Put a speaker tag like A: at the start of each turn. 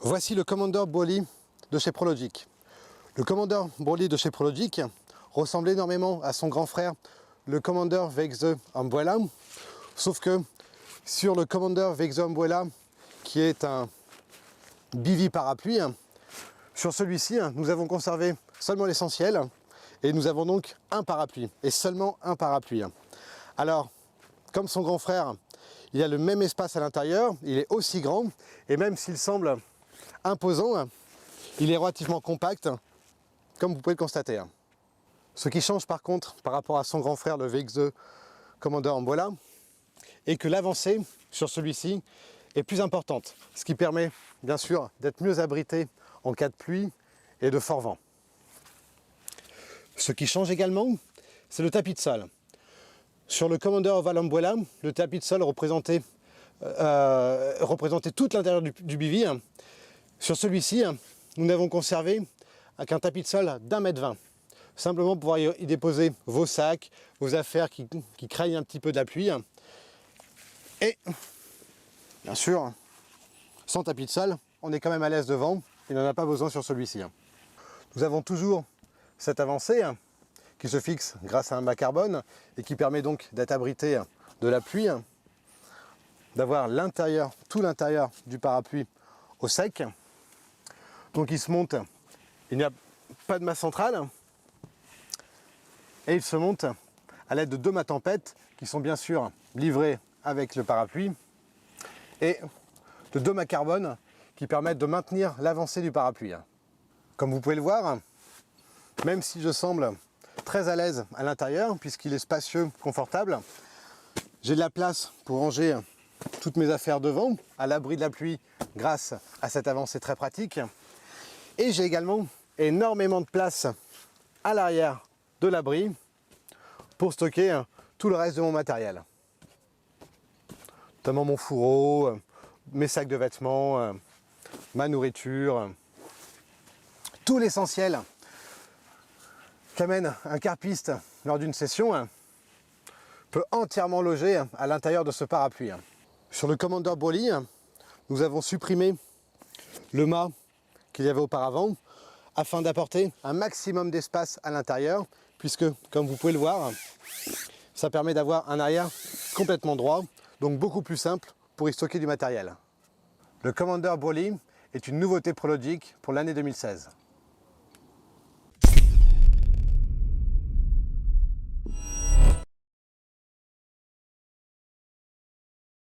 A: Voici le Commander Brolly de chez Prologic. Le Commander Brolly de chez Prologic ressemble énormément à son grand frère, le Commander VX2 Umbrella, sauf que sur le Commander VX2 Umbrella, qui est un bivy parapluie, sur celui-ci, nous avons conservé seulement l'essentiel et nous avons donc un parapluie, et seulement un parapluie. Alors, comme son grand frère, il a le même espace à l'intérieur, il est aussi grand, et même s'il semble imposant, il est relativement compact, comme vous pouvez le constater. Ce qui change par contre par rapport à son grand frère, le VX2 Commander Umbrella, est que l'avancée sur celui-ci est plus importante, ce qui permet bien sûr d'être mieux abrité en cas de pluie et de fort vent. Ce qui change également, c'est le tapis de sol. Sur le Commander Oval Umbrella, le tapis de sol représentait tout l'intérieur du bivy. Sur celui-ci, nous n'avons conservé qu'un tapis de sol d'1,20 m. Simplement pour pouvoir y déposer vos sacs, vos affaires qui craignent un petit peu de la pluie. Et bien sûr, sans tapis de sol, on est quand même à l'aise devant. Il n'en a pas besoin sur celui-ci. Nous avons toujours cette avancée qui se fixe grâce à un mât carbone et qui permet donc d'être abrité de la pluie, d'avoir l'intérieur, tout l'intérieur du parapluie au sec. Donc il se monte, il n'y a pas de mât central et il se monte à l'aide de deux mâts tempête qui sont bien sûr livrés avec le parapluie et de deux mâts carbone qui permettent de maintenir l'avancée du parapluie. Comme vous pouvez le voir, même si je semble très à l'aise à l'intérieur puisqu'il est spacieux, confortable, j'ai de la place pour ranger toutes mes affaires devant, à l'abri de la pluie grâce à cette avancée très pratique. Et j'ai également énormément de place à l'arrière de l'abri pour stocker tout le reste de mon matériel. Notamment mon fourreau, mes sacs de vêtements, ma nourriture, tout l'essentiel qu'amène un carpiste lors d'une session peut entièrement loger à l'intérieur de ce parapluie. Sur le Commander Brolly, nous avons supprimé le mât qu'il y avait auparavant afin d'apporter un maximum d'espace à l'intérieur puisque, comme vous pouvez le voir, ça permet d'avoir un arrière complètement droit, donc beaucoup plus simple pour y stocker du matériel. Le Commander Brolly est une nouveauté Prologic pour l'année 2016.